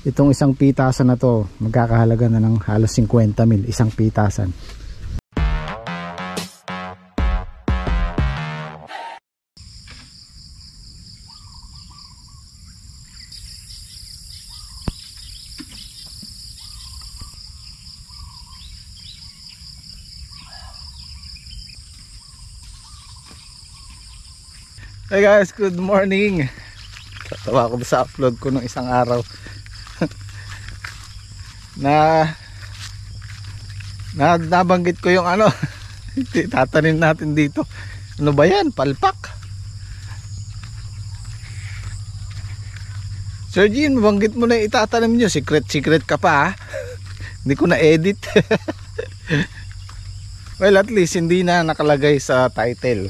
Itong isang pitasan na to magkakahalaga na ng halos 50,000 isang pitasan. Hey guys, good morning. Tatawa ako sa upload ko nung isang araw nabanggit ko yung ano tatanim natin dito. Ano ba yan? Palpak. Sir Jean, mabanggit mo na itatanim nyo. Secret ka pa ha? Hindi ko na edit. Well, at least hindi na nakalagay sa title.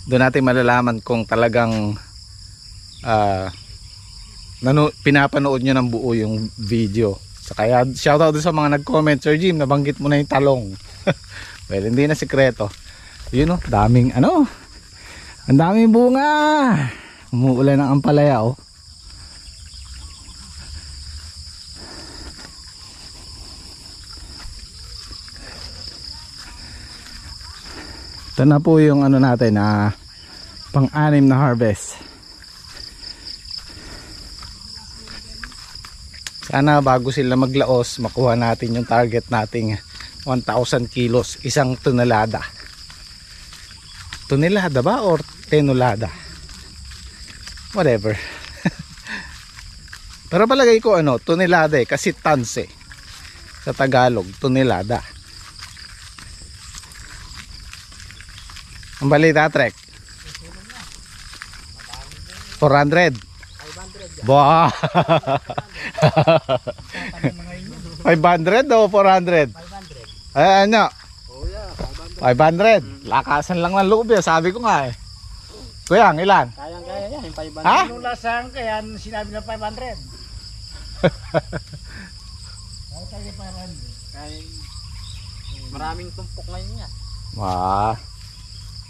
Doon natin malalaman kung talagang pinapanood nyo ng buo yung video. So, kaya shoutout sa mga nag-comment, Sir Jim, nabanggit mo na yung talong. Well, hindi na sikreto. Yun o, daming ano, ang daming bunga. Umuulan ng ampalaya oh. Ito na po yung ano natin na pang-anim na harvest. Sana bago sila maglaos makuha natin yung target nating 1,000 kilos, isang tonelada. Tonelada ba or tenolada? Whatever. Pero palagay ko ano, tonelada eh, kasi tons eh. Sa Tagalog, tonelada. Ang balita, Trek? 400. 500. Bah. 500 o 400? 500. Ay, ano? Oh yeah, 500. Lakasan lang ng loob yan, sabi ko nga eh. Kuya, ilan? Kaya yan, yung 500. Ha? Nung lasang kaya sinabi na 500. Kaya 500. Kaya maraming tumpok ngayon yan. Wah.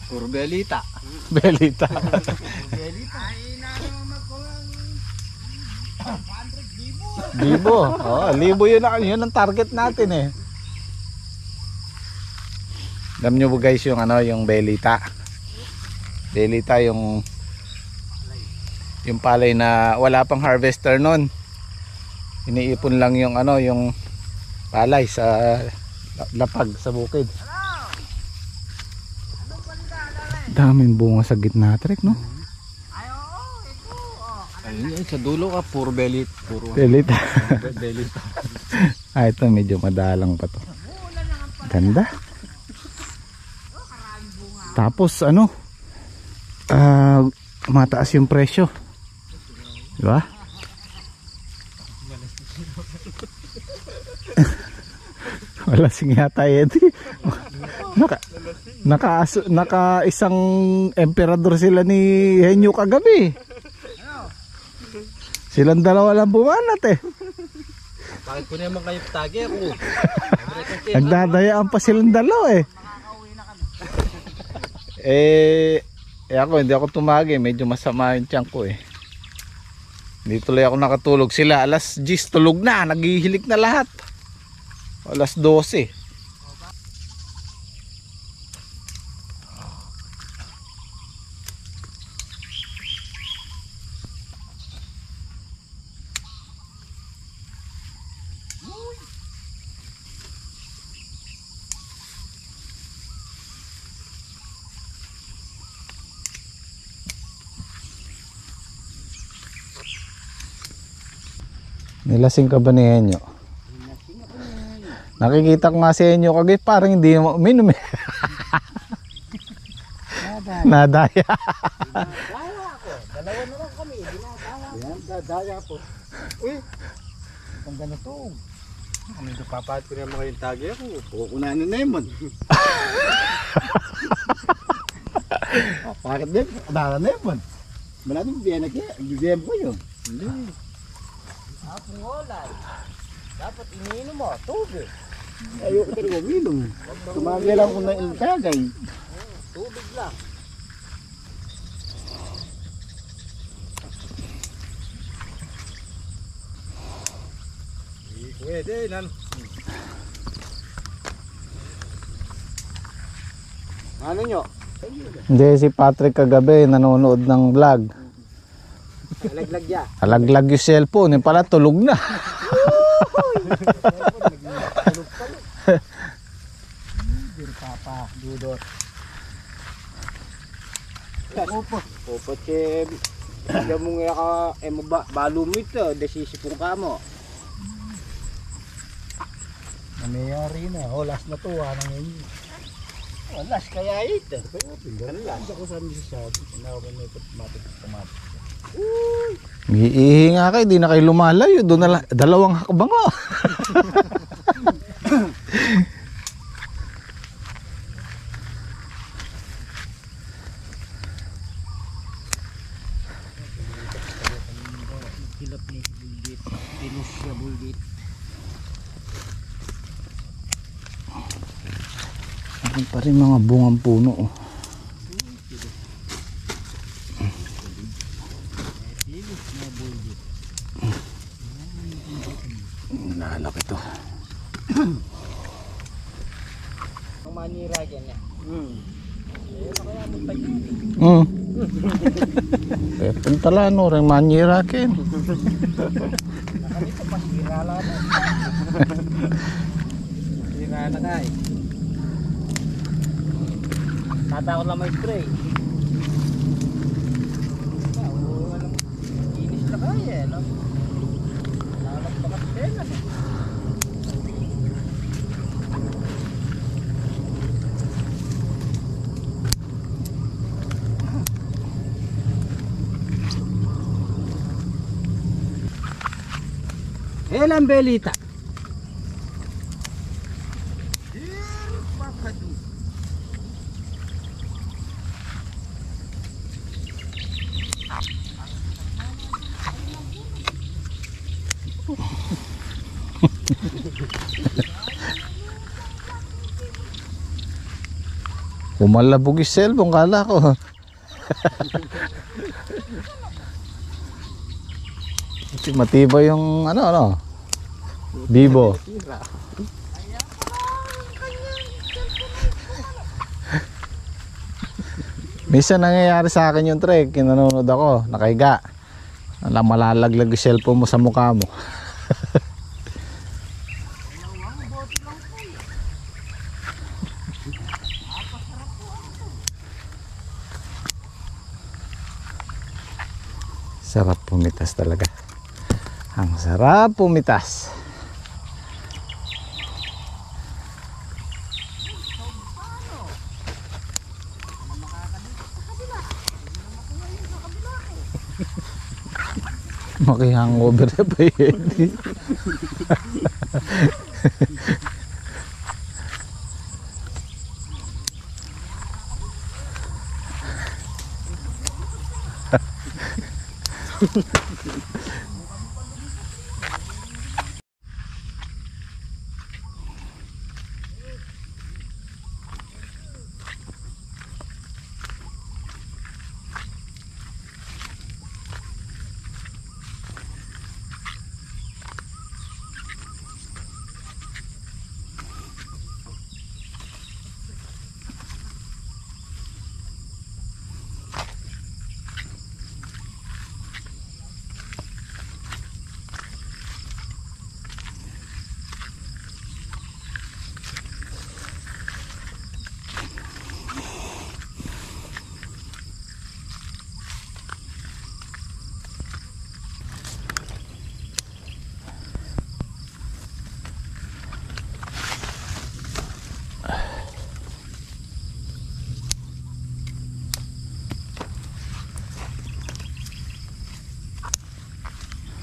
Puro belita. Belita. Belita. Ay, naman magkulang 100,000. Libo. Oh, libo yun ang target natin eh. Alam nyo po guys yung ano, yung belita. Belita yung palay na wala pang harvester nun. Iniipon lang yung ano, yung palay sa lapag sa bukid. Daming bunga sa gitna, Trek, no? Ayun, sa dulo ka, puro belita. Puro belita. Belita. Ah, ito medyo madalang pa to. Ganda. Tapos ano, mataas yung presyo. Diba? Wala sing yata Eddie. Naka isang emperador sila ni Henyo kagabi. Silang dalawa lang bumanat eh. Bakit ko naman kayo tagi ako? Nagdadayaan pa silang dalawa eh. Ako hindi ako tumagi, medyo masama yung tiyan ko eh. Hindi tuloy ako nakatulog. Sila alas 10 tulog na, naghihilik na lahat. Alas 12. Nilasing ka ba ni Henyo? Nakikita ko nga si Henyo kagay parang hindi mo uminom eh. Nadaya. Daya ako. Dalawa na lang kami. Dadaya po. Uy! Ang ganito. Medyo papahat ko naman kayong tagi ako. Pukukunan na naman. Bakit din? Adara na naman. Maraming biyanak yan. Bibiyem ko yun. Hindi. Apong olay. Dapat iniinom mo. Tubig. Ayoko talaga uminom. Tumagay lang ko na iltagay. Tubig lang. Pwede, nan. Ano nyo? Hindi, si Patrick kagabi nanonood ng vlog. Laglag ya. Alaglag yung cellphone, yung pala tulog na. Papa, dudot. Opo, che. Diyan mo nga ka, mo ba, balumit to, desisipong ka mo. Nangyayari na, last na to, anong yun. Last kaya ito. Ano last? Ako sa mga sabi, inawagan mo ito, tomato. Iihi nga kayo, di na kayo lumalayo. Doon na lang, dalawang hakbang oh. Hilap ni bulbit, pinus siya bulbit. Ano pa rin mga bungang puno oh. Lalaki to. Ang manira dyan eh. Pentala no rin manyira kin. Nakalito pa, sira lang na. Sira na ka eh. Tatakot lang may spray. Inis na kaya eh. Nalagpakat din eh. Elang belita. Umalabog yung cellphone, kala ko. Matibay yung ano. Vivo. Minsan nangyayari sa akin yung trek, kinanonood ako, nakahiga. Malalaglag yung cellphone mo sa mukha mo. Sarap pumitas talaga. Ang sarap pumitas. Maki-hangover na pa yun.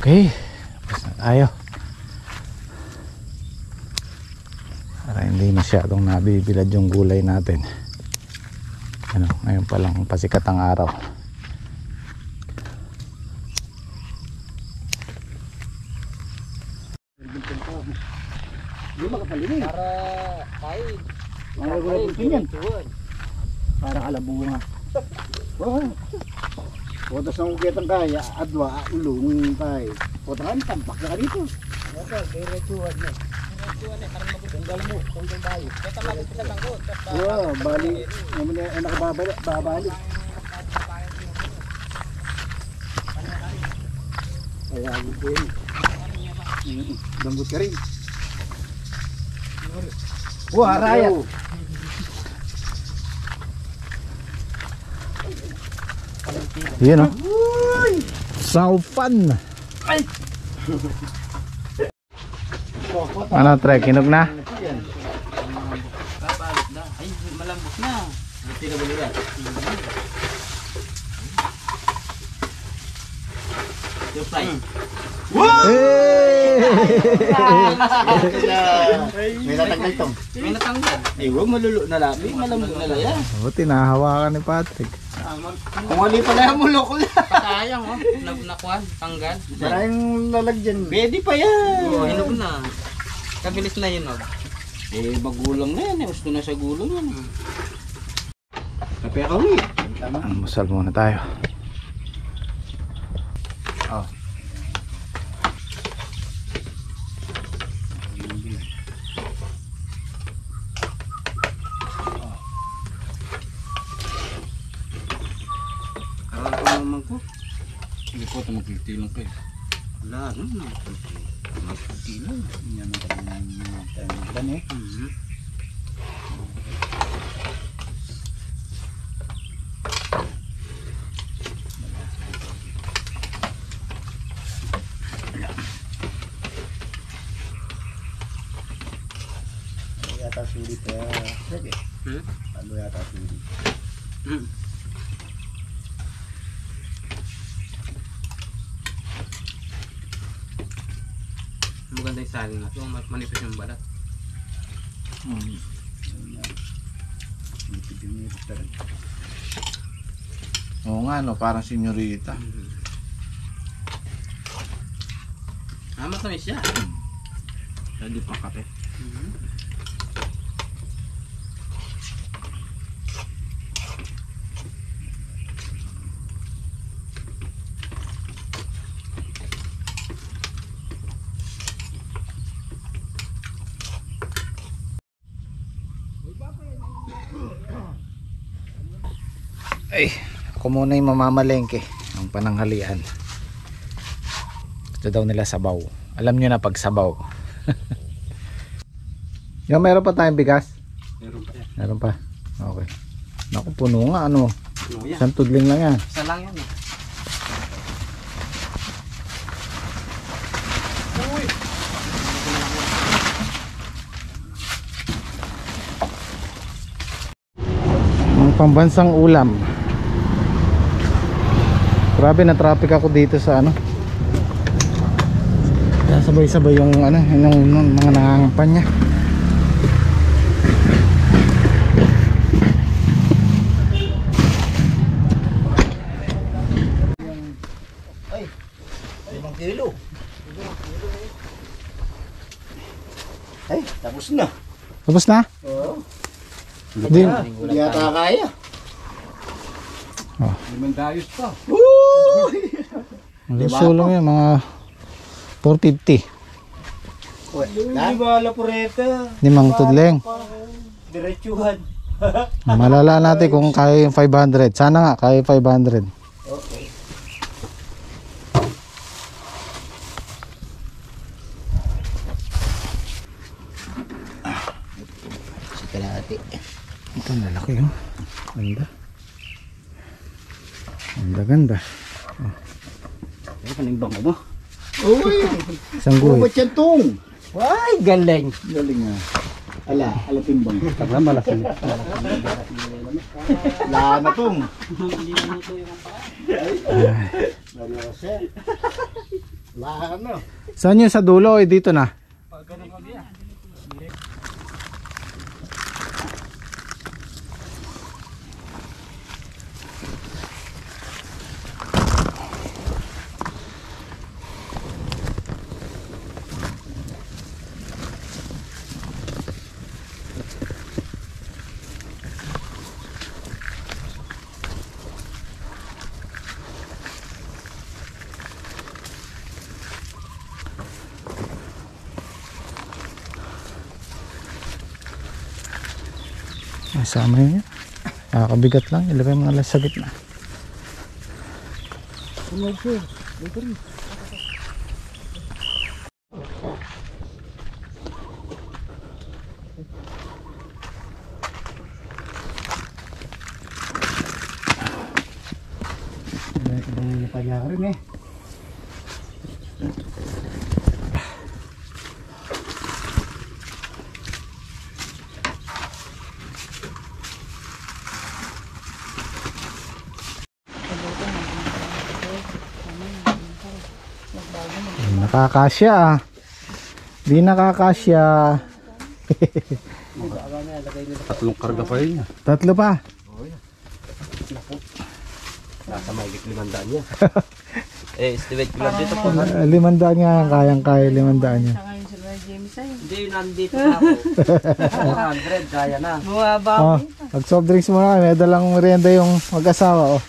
Okay, tapos na tayo. Para hindi masyadong nabibilad yung gulay natin. Ngayon pa lang pasikat ang araw. Hindi makapalinig. Para kahit. Para kalabunga. Oh. Watas ng ukitang kaya, adwa, ulong tayo. Putangan, tampak na ka dito. Oo, bali. Naman yung nakababalik. Kaya ko yun. Lambot ka rin. Wah, raya. Yun o. So fun. Ano tre, kinog na? Ay, malambot na. Buti na balikan. Yung fly. May natanggal tong. May natanggal. Ay, huwag malulo na lang. May malambot na lang yan. Buti nahawakan ni Patrick. Kung ano pala yung mulok ko lang. Sayang oh, nakuha, tanggal. Maraming lalagyan. Pwede pa yan. Oo, hinog na. Kabilis na hinog. Eh, magulang na yan. Gusto na sa gulong yan. Kape ka ulit. Almusal muna tayo. Oh. Karoon ko naman ko. Hindi po ito magpiltilong pa eh. Wala, ano na. Magpiltilong. Yan ang tayo eh. Yata sulit sige. Ano yata sulit? Maganda yung saling na ito. Manipis yung balat. Oo nga no, parang senyorita. Matamis siya. Hindi pa kape. Ay, ako muna yung mamamalengke ang pananghalian. Ito daw nila sabaw. Alam nyo na pag sabaw. Yung meron pa tayong bigas? Meron pa yan. Meron pa? Okay. Naku, puno nga ano. Ano yan? Isang tudling lang yan. Isa lang yan eh. Ang pambansang ulam. Grabe na traffic ako dito sa ano. Kaya sabay-sabay yung ano, yung mga nangangampanya. Ay, 5 kilo. Ay, tapos na. Tapos na? Oo. Hindi. Hindi yata kaya. Oh. Limandayos pa. Ang sulong yan, mga 450. Hindi ba lapureta? 5 tudling. Diretsuhan. Malala natin kung kaya yung 500. Sana nga kaya 500. Okay. Si kalahati. Ito lalaki oh. Ganda. Ganda. Ano panimbang mo? Uy! Isang guhit. Ba't yan tong? Ay, galing. Galing nga. Ala timbang. Tagla malaking. Wala na tong. Wala na. Saan yun, sa dulo o dito na? Isama yun. Nakakabigat lang. Ilagay mo nga lang sa gitna. Ibang pagya rin eh. Nakakasya ah. Di nakakasya. Tatlong karga pa rin niya. Tatlo pa. Nasa mahigit 500 niya. Estimate ko lang dito po. 500 nga yan. Kayang-kaya 500 yan. Hindi, nandito na ako. 400, kaya na. Oh, pag soft drinks muna kami. May dalang merienda yung mag-asawa. Oh.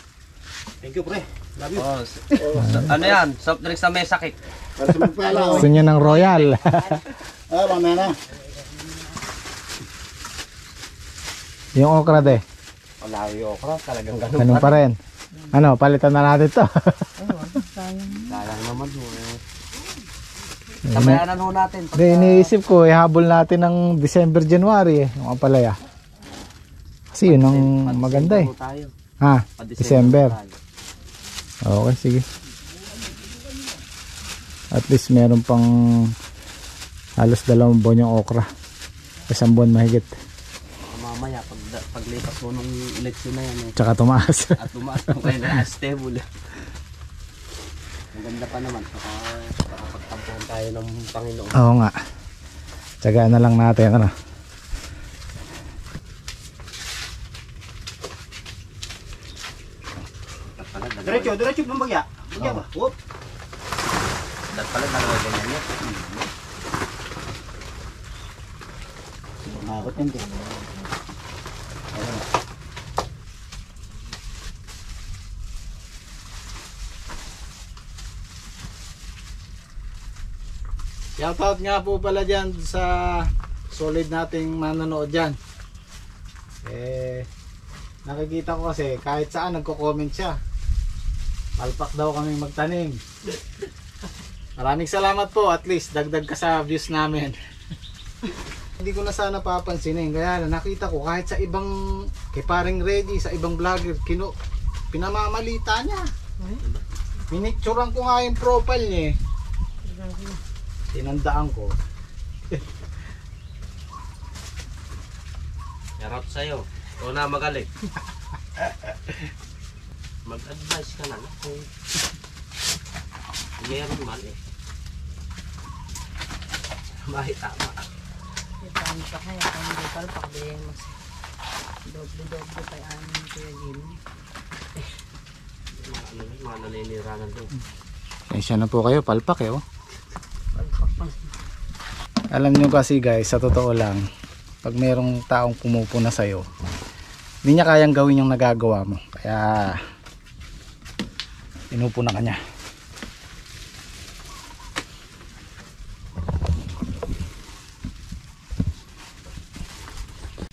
Thank you, pre. Love you. Ano yan? Soft drinks na may sakit. Para sa magpala. Gusto niya ng royal. Mamaya na. Yung okra de. Wala yung okra, talagang ganun. Ganun pa rin. Ano, palitan na natin to. Sayang naman mo. Samayanan ho natin. Hindi, iniisip ko, ihabol natin ng December, January yung ampalaya. Kasi yun ang maganda eh. Tayo. Ha, December. Okay, sige. At least meron pang halos 2 buwan yung okra. 1 buwan mahigit. Mamaya, paglipas mo nung eleksyon na yan eh. Tsaka tumaas. At tumaas mo kayo na stable. Ang ganda pa naman. Pagtampuhan tayo ng Panginoon. Oo nga. Tsagaan na lang natin. Ano? Diretso ng bagya. Bagya ba? Whoop. Dahil pala nalawa ganyan niya. Nakakot yan din. Shoutout nga po pala dyan sa solid nating manonood dyan. Nakikita ko kasi kahit saan nagko-comment siya. Palpak daw kaming magtanim. Maraming salamat po, at least dagdag ka sa views namin. Hindi ko na sana papansinin, kaya nakita ko kahit sa ibang, kay paring Reggie, sa ibang vlogger, pinamamalita niya. Pinicturean ko nga yung profile niya eh. Tinandaan ko. Yarap sa'yo. Ikaw na magaling. Mag-advise ka na. Meron man eh. Tama. Paano pa kaya kung hindi palpak din mas doble-doble pa yung Kuya Jim. Mga naniniranan doon. Siya na po kayo, palpak eh oh. Palpak pa. Alam nyo kasi guys, sa totoo lang, pag mayroong taong pumupuna sa'yo, hindi niya kayang gawin yung nagagawa mo. Kaya inupuna ka niya.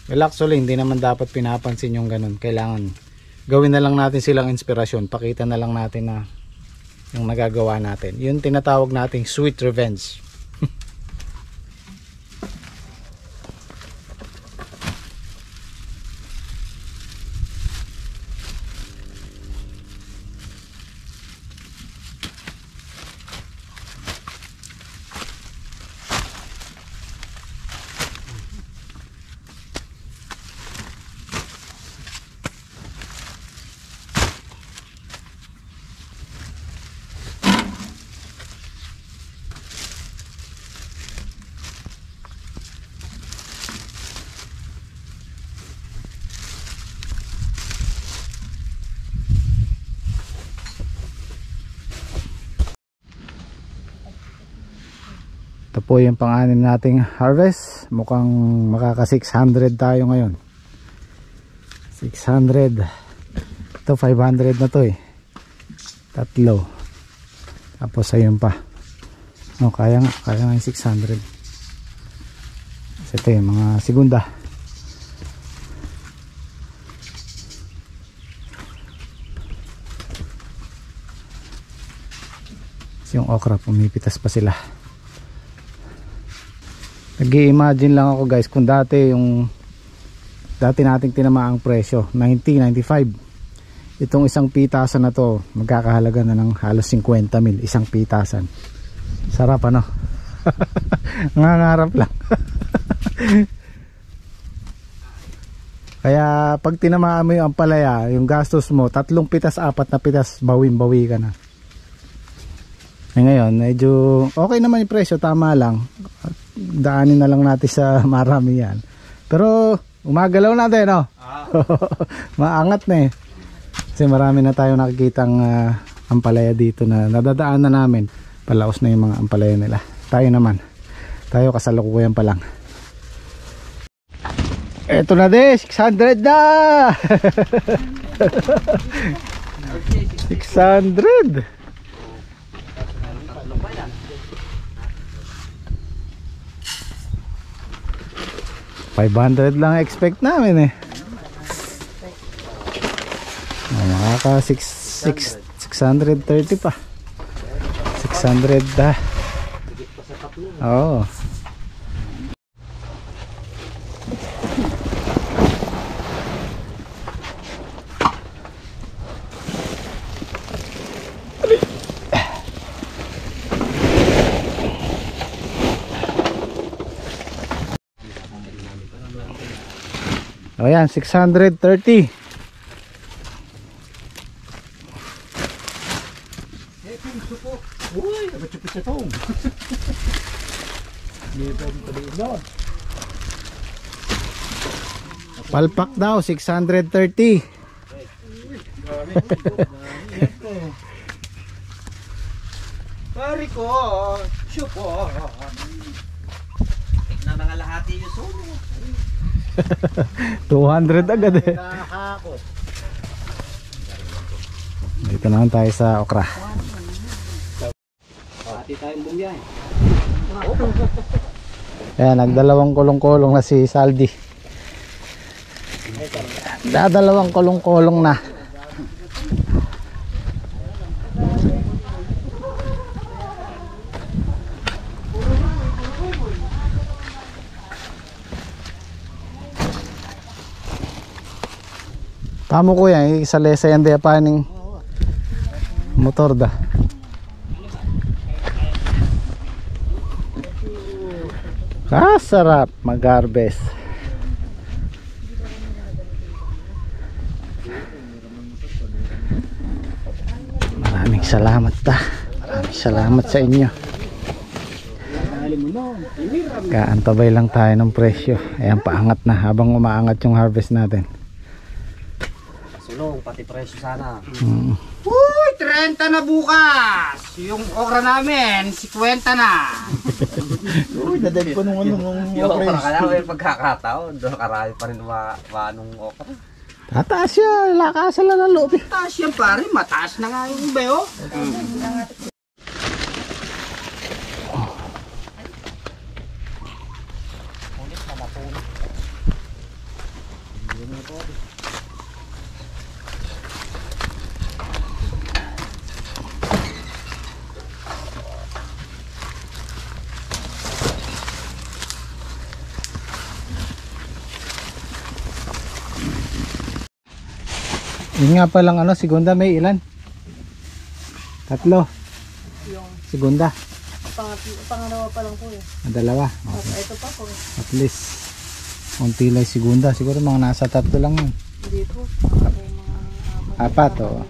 Well, actually, hindi naman dapat pinapansin yung ganun. Kailangan gawin na lang natin silang inspirasyon. Pakita na lang natin na yung nagagawa natin. Yun tinatawag nating sweet revenge. Ito po yung pang-anim nating harvest. Mukhang makaka 600 tayo ngayon. 600. Ito 500 na to eh. Tatlo. Tapos ayun pa. Oh, kaya nga yung 600. Kasi ito yung mga segunda. Yung okra pumipitas pa sila. Nag-i-imagine lang ako guys kung dati nating tinamaang presyo 90-95, itong isang pitasan na to magkakahalaga na ng halos 50,000 isang pitasan. Sarap ano. Nangangarap lang. Kaya pag tinamaan mo yung ampalaya, yung gastos mo 3 pitas 4 na pitas, bawin-bawi ka na. Ngayon medyo okay naman yung presyo, tama lang. Daanin na lang natin sa marami yan. Pero umagalaw natin, no? Maangat na eh. Kasi marami na tayo nakikitang ampalaya dito na nadadaan na namin. Palaos na yung mga ampalaya nila. Tayo naman. Tayo kasalukuyan pa lang. Eto na din, 600 na! 600! 500 lang expect namin eh. Makaka 630 pa. 600 da. Oo. O yan, 630. Uy, nagachupit sa tong. Hindi pwede paliin doon. Palpak daw, 630. Pari ko, syupo. Na mga lahati yung solo. 200 agad eh. Nakakakot. Dito naman tayo sa okra. Hati tayong bungyan. Ayan, nagdalawang kulong-kulong na si Saldi. Dadalawang kulong-kulong na. Tamo ko yan, isa lesa yan dia paning motor da. Kasarap mag-harvest. Maraming salamat ta. Maraming salamat sa inyo. Kaantabay lang tayo ng presyo. Ayan, paangat na habang umaangat yung harvest natin. Sulong, pati presyo sana. Uy, 30 na bukas! Yung okra namin, 50 na. Uy, nadal po nung Yung okra ka lang, may pagkakataon. Doon karami pa rin maanong okra. Tataas siya, lakasan lang ng loob. Mataas yan pare, mataas na nga yung beo. Yun nga palang ano, segunda may ilan? 3. Segunda. Pangalawa pa lang po eh. Dalawa. Okay. Ito pa po. At least unti lang segunda. Siguro mga nasa 3 lang yun. Hindi po. Mga 4 o.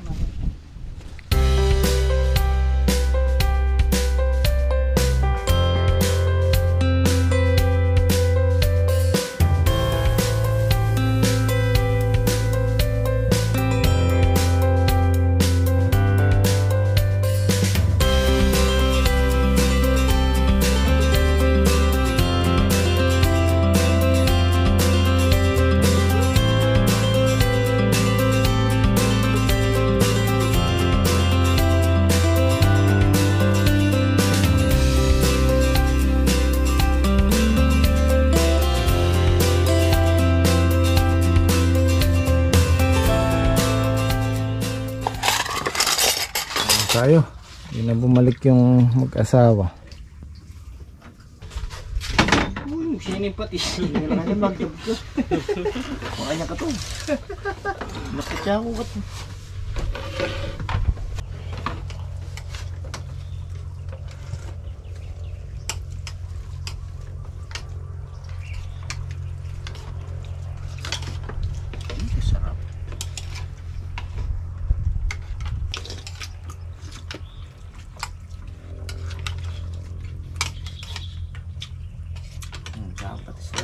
tayo. Hindi na bumalik yung mag-asawa. Uy, sining patis. Hindi na kanya magdab ko. Makanya ka to. Nakatya ko ka to. Sarap. Sarap patis.